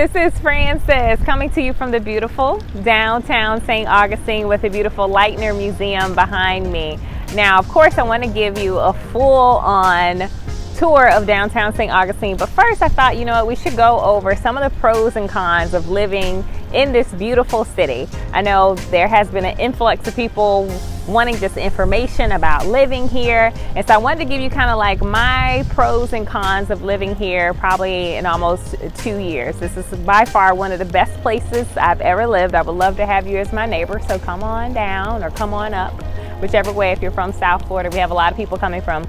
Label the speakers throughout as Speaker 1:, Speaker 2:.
Speaker 1: this is Frances coming to you from the beautiful downtown St. Augustine with the beautiful Lightner Museum behind me. Now, of course, I want to give you a full-on tour of downtown St. Augustine, but first I thought, you know what, we should go over some of the pros and cons of living in this beautiful city. I know there has been an influx of people wanting just information about living here, and so I wanted to give you kind of like my pros and cons of living here probably in almost 2 years. This is by far one of the best places I've ever lived. I would love to have you as my neighbor, so come on down or come on up, whichever way. If you're from South Florida, we have a lot of people coming from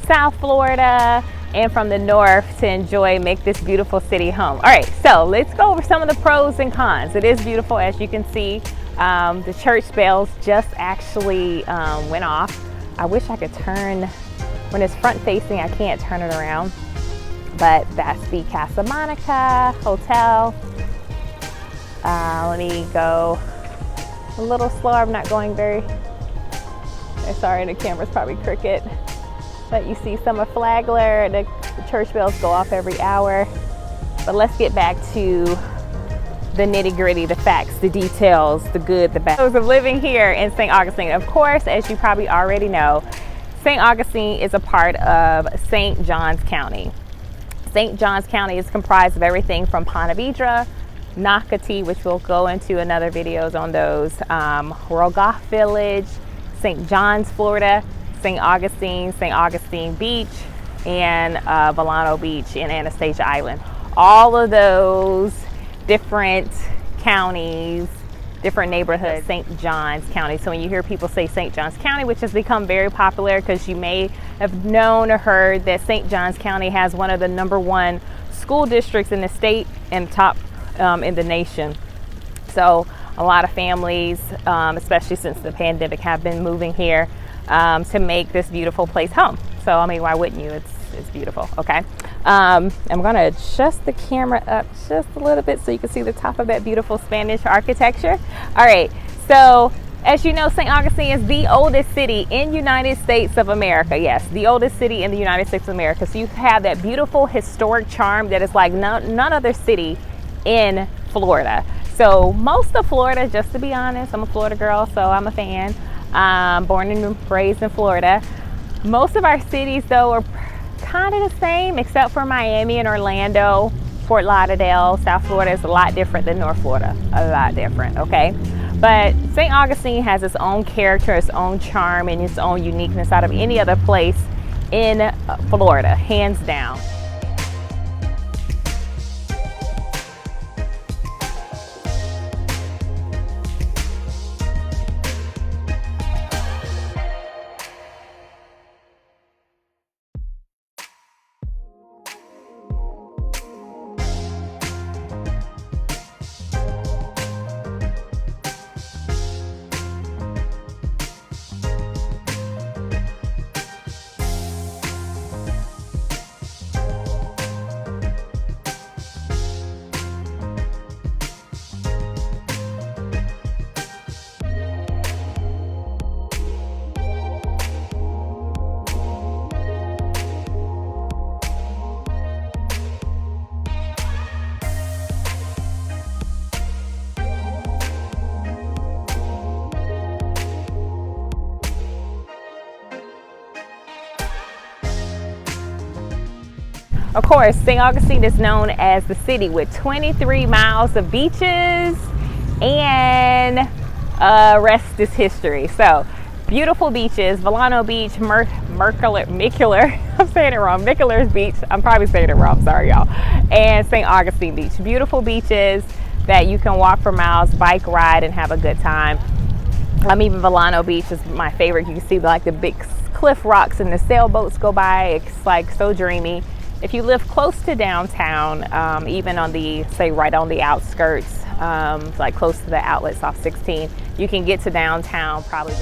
Speaker 1: South Florida and from the north to make this beautiful city home. All right, so let's go over some of the pros and cons. It is beautiful, as you can see. The church bells just actually went off. I wish I could turn, when it's front facing, I can't turn it around, but that's the Casa Monica Hotel. Let me go a little slower. I'm not going very, sorry, the camera's probably crooked. But you see some of Flagler, the church bells go off every hour. But let's get back to the nitty gritty, the facts, the details, the good, the bad. Of living here in St. Augustine. Of course, as you probably already know, St. Augustine is a part of St. Johns County. St. Johns County is comprised of everything from Ponte Vedra, Nocatee, which we'll go into another videos on those, Rogoff Village, St. John's, Florida, St. Augustine Beach, and Volano Beach in Anastasia Island. All of those different counties, different neighborhoods, St. Johns County. So when you hear people say St. Johns County, which has become very popular because you may have known or heard that St. Johns County has one of the #1 school districts in the state and top in the nation. So a lot of families, especially since the pandemic, have been moving here to make this beautiful place home. So I mean, why wouldn't you? It's beautiful. Okay, I'm gonna adjust the camera up just a little bit so you can see the top of that beautiful Spanish architecture. All right, so as you know, St. Augustine is the oldest city in United States of America. Yes, the oldest city in the United States of America. So you have that beautiful historic charm that is like none other city in Florida. So most of Florida, just to be honest, I'm a Florida girl, so I'm a fan. Born and raised in Florida. Most of our cities, though, are kind of the same, except for Miami and Orlando. Fort Lauderdale, South Florida is a lot different than North Florida. A lot different, okay? But St. Augustine has its own character, its own charm, and its own uniqueness out of any other place in Florida, hands down. Of course, St. Augustine is known as the city with 23 miles of beaches, and rest is history. So, beautiful beaches, Volano Beach, Micular, I'm saying it wrong, Micular's Beach, I'm probably saying it wrong, sorry y'all, and St. Augustine Beach. Beautiful beaches that you can walk for miles, bike ride, and have a good time. Even Volano Beach is my favorite. You can see like the big cliff rocks and the sailboats go by. It's like so dreamy. If you live close to downtown, even on the, say right on the outskirts, like close to the outlets off 16, you can get to downtown probably.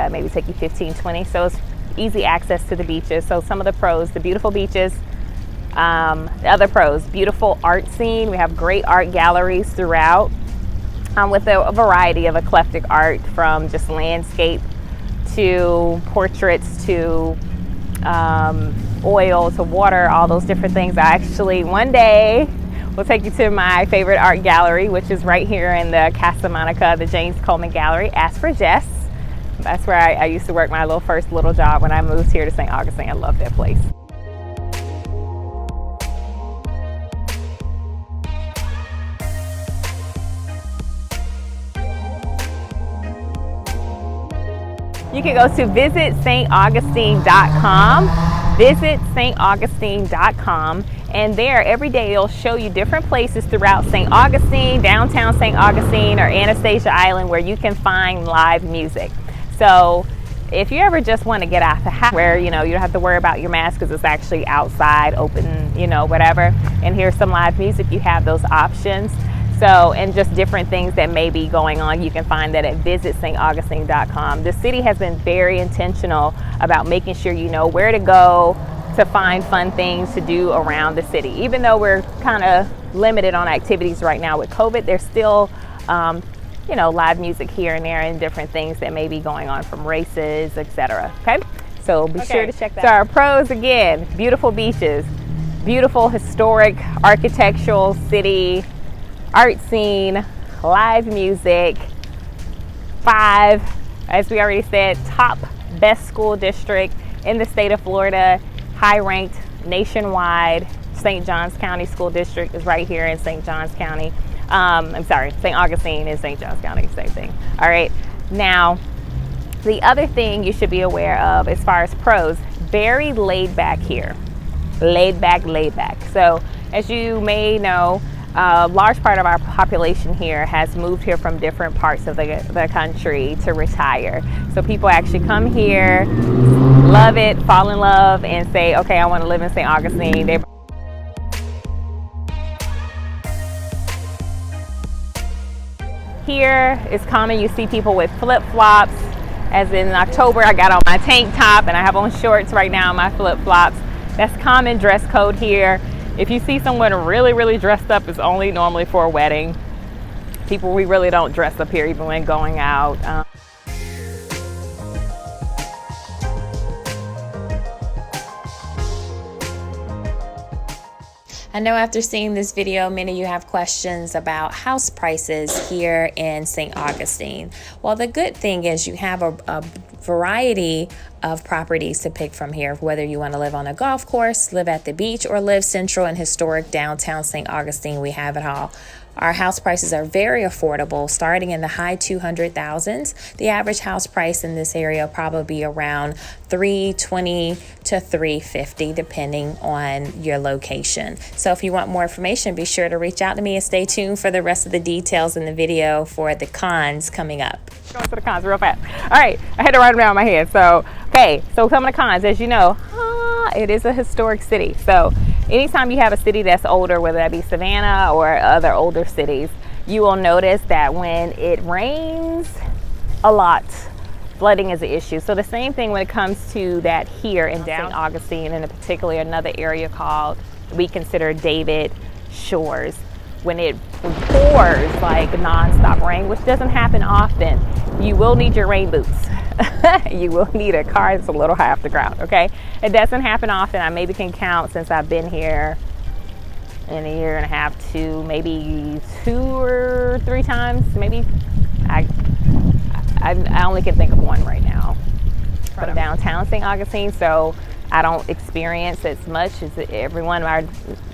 Speaker 1: Maybe take you 15, 20. So it's easy access to the beaches. So some of the pros, the beautiful beaches. The other pros, beautiful art scene. We have great art galleries throughout. with a variety of eclectic art, from just landscape to portraits to oil to water, all those different things. I actually one day will take you to my favorite art gallery, which is right here in the Casa Monica, the James Coleman Gallery. Ask for Jess. That's where I used to work my first little job when I moved here to St. Augustine. I love that place. You can go to visitstaugustine.com, visitstaugustine.com, and there every day it'll show you different places throughout St. Augustine, downtown St. Augustine, or Anastasia Island where you can find live music. So if you ever just want to get out the house where, you don't have to worry about your mask because it's actually outside, open, whatever, and hear some live music, you have those options. So, and just different things that may be going on, you can find that at visitstaugustine.com. The city has been very intentional about making sure you know where to go to find fun things to do around the city. Even though we're kind of limited on activities right now with COVID, there's still, live music here and there and different things that may be going on, from races, etc. Okay, so be sure to check that out. So our pros again: beautiful beaches, beautiful historic architectural city, art scene, live music. 5, as we already said, top best school district in the state of Florida, high ranked nationwide. St. Johns County School District is right here in St. Johns County. St. Augustine is St. Johns County, same thing. All right, now the other thing you should be aware of as far as pros: very laid back here, laid back. So as you may know, a large part of our population here has moved here from different parts of the country to retire. So people actually come here, love it, fall in love, and say, okay, I want to live in St. Augustine. Here it's common you see people with flip-flops, as in October I got on my tank top and I have on shorts right now, my flip-flops. That's common dress code here. If you see someone really, really dressed up, it's only normally for a wedding. We really don't dress up here even when going out.
Speaker 2: I know after seeing this video, many of you have questions about house prices here in St. Augustine. Well, the good thing is you have a variety of properties to pick from here, whether you want to live on a golf course, live at the beach, or live central and historic downtown St. Augustine. We have it all. Our house prices are very affordable, starting in the high 200,000s. The average house price in this area will probably be around $320,000 to $350,000, depending on your location. So if you want more information, be sure to reach out to me and stay tuned for the rest of the details in the video for the cons coming up.
Speaker 1: Going to the cons real fast. All right, I had to write them down in my head. So some of the cons, as you know, it is a historic city. So anytime you have a city that's older, whether that be Savannah or other older cities, you will notice that when it rains a lot, flooding is an issue. So the same thing when it comes to that here in St. Augustine, and in particular another area called, we consider David Shores. When it pours like nonstop rain, which doesn't happen often, you will need your rain boots. You will need a car that's a little high off the ground, okay? It doesn't happen often. I maybe can count since I've been here in a year and a half to maybe 2 or 3 times. Maybe I only can think of one right now from downtown St. Augustine. So I don't experience as much as everyone. Our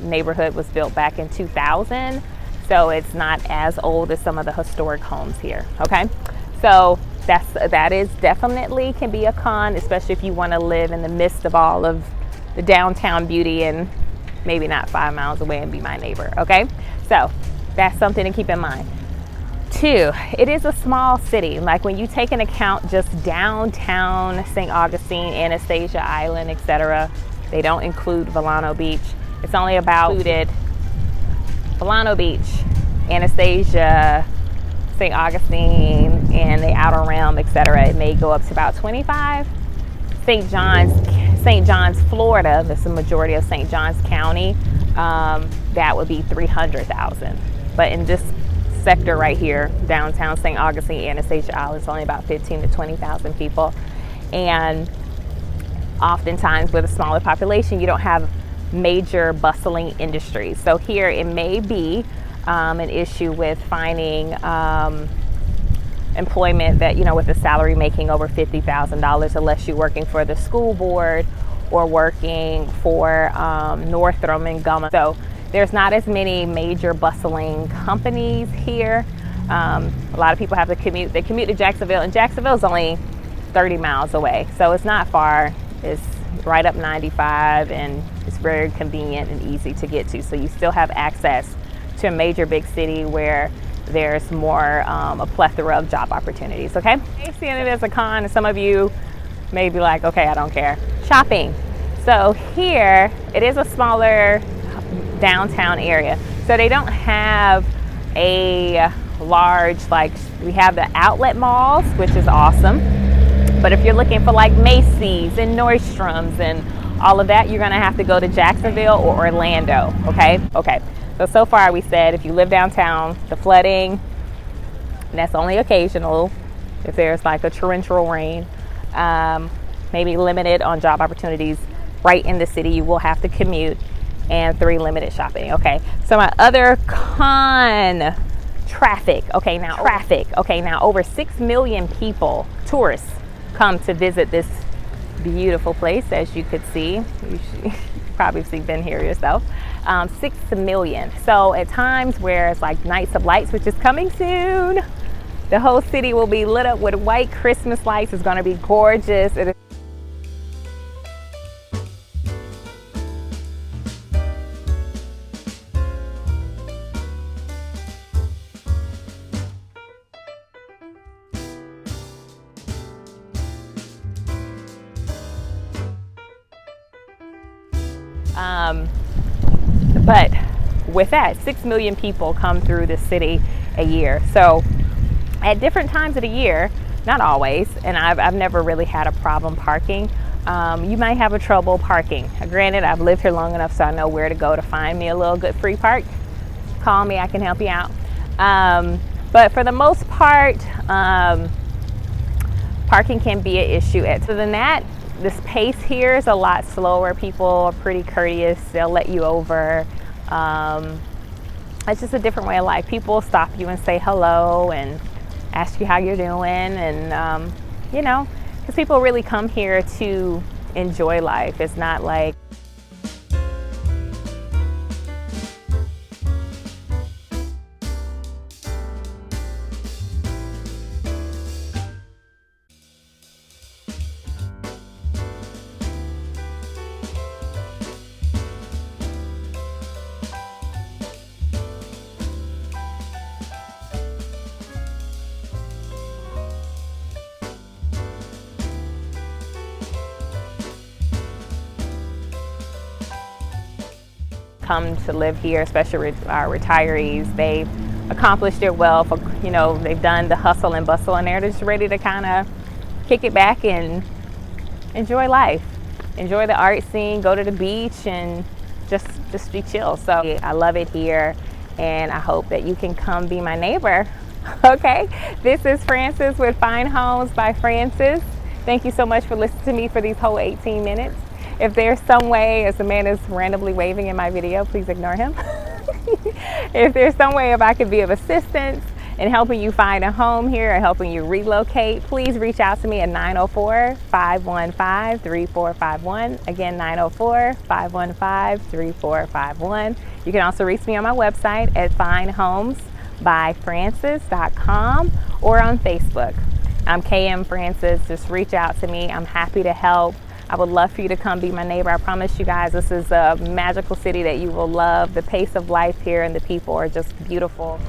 Speaker 1: neighborhood was built back in 2000, so it's not as old as some of the historic homes here. Okay, so that is definitely can be a con, especially if you want to live in the midst of all of the downtown beauty and maybe not 5 miles away and be my neighbor. Okay, so that's something to keep in mind. 2, it is a small city. Like when you take into account just downtown St. Augustine, Anastasia Island, etc., they don't include Volano Beach. It's only about included Volano Beach, Anastasia, St. Augustine, and the outer realm, etc. It may go up to about 25. St. John's, Florida, that's the majority of St. Johns County, that would be 300,000. But in just sector right here, downtown St. Augustine, Anastasia Island, is only about 15 to 20,000 people. And oftentimes with a smaller population, you don't have major bustling industries. So here it may be an issue with finding employment that, with a salary making over $50,000, unless you're working for the school board or working for Northrop and Grumman. So there's not as many major bustling companies here. A lot of people have to commute. They commute to Jacksonville, and Jacksonville is only 30 miles away. So it's not far. It's right up 95, and it's very convenient and easy to get to. So you still have access to a major big city where there's more, a plethora of job opportunities, okay? Seeing it as a con, and some of you may be like, okay, I don't care. Shopping. So here, it is a smaller downtown area. So they don't have a large, we have the outlet malls, which is awesome. But if you're looking for like Macy's and Nordstrom's and all of that, you're gonna have to go to Jacksonville or Orlando, okay? Okay, so far we said if you live downtown, the flooding, and that's only occasional, if there's like a torrential rain, maybe limited on job opportunities right in the city, you will have to commute, and 3, limited shopping, okay? So my other con, traffic, okay, now over 6 million people, tourists, come to visit this beautiful place, as you could see. You probably been here yourself. 6 million. So at times where it's like Nights of Lights, which is coming soon, the whole city will be lit up with white Christmas lights. It's going to be gorgeous. But with that, 6 million people come through the city a year. So at different times of the year, not always, and I've never really had a problem parking. You might have a trouble parking. Granted, I've lived here long enough so I know where to go to find me a little good free park. Call me, I can help you out. But for the most part, parking can be an issue. Other than that, this pace here is a lot slower. People are pretty courteous. They'll let you over. It's just a different way of life. People stop you and say hello and ask you how you're doing. And, because people really come here to enjoy life. It's not like come to live here, especially our retirees. They've accomplished their wealth. They've done the hustle and bustle, and they're just ready to kind of kick it back and enjoy life, enjoy the art scene, go to the beach, and just be chill. So I love it here, and I hope that you can come be my neighbor. Okay, this is Frances with Fine Homes by Frances. Thank you so much for listening to me for these whole 18 minutes. If there's some way, as the man is randomly waving in my video, please ignore him. If there's some way if I could be of assistance in helping you find a home here or helping you relocate, please reach out to me at 904-515-3451. Again, 904-515-3451. You can also reach me on my website at finehomesbyfrances.com or on Facebook. I'm KM Frances. Just reach out to me. I'm happy to help. I would love for you to come be my neighbor. I promise you guys, this is a magical city that you will love. The pace of life here and the people are just beautiful.